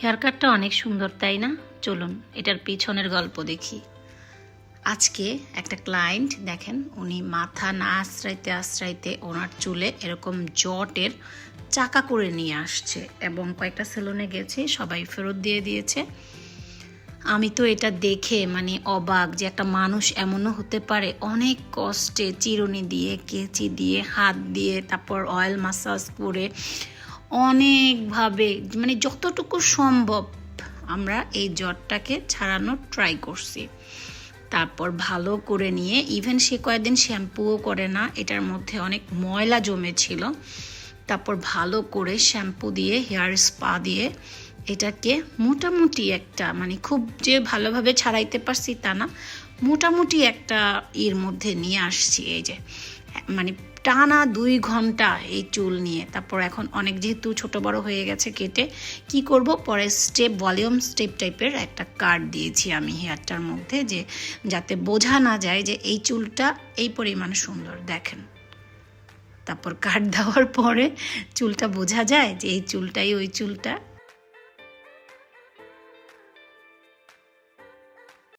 Hair কাটটা অনেক সুন্দর, তাই না? চলুন এটার পিছনের গল্প দেখি। আজকে একটা ক্লায়েন্ট দেখেন, উনি মাথা না আশ্রাইতে আশ্রাইতে ওনার চুলে এরকম জটের চাকা করে নিয়ে আসছে এবং কয়েকটা সেলুনে গেছে, সবাই ফেরত দিয়ে দিয়েছে। আমি তো এটা দেখে মানে অবাক যে একটা মানুষ এমনও হতে পারে অনেক কষ্টে চিরুনি দিয়ে, কেচি দিয়ে, হাত দিয়ে, তারপর অয়েল মাসাজ করে অনেকভাবে মানে যতটুকু সম্ভব আমরা এই জটটাকে ছাড়ানোর ট্রাই করছি। তারপর ভালো করে নিয়ে ইভেন সে কয়েকদিন শ্যাম্পুও করে না, এটার মধ্যে অনেক ময়লা জমেছিল। তারপর ভালো করে শ্যাম্পু দিয়ে, হেয়ার স্পা দিয়ে এটাকে মোটামুটি একটা মানে খুব যে ভালোভাবে ছাড়াইতে পারছি তা না, মোটামুটি একটা এর মধ্যে নিয়ে আসছি। এই যে মানে টানা 2 ঘন্টা এই চুল নিয়ে। তারপর এখন অনেক যেহেতু ছোট বড় হয়ে গেছে কেটে কি করব, পরে স্টেপ ভলিউম স্টেপ টাইপের একটা কাট দিয়েছি আমি হেয়ারটার মধ্যে, যে যাতে বোঝা না যায় যে এই চুলটা এই পরিমাণ সুন্দর। দেখেন, তারপর কাট দেওয়ার পরে চুলটা বোঝা যায় যে এই চুলটাই ওই চুলটা।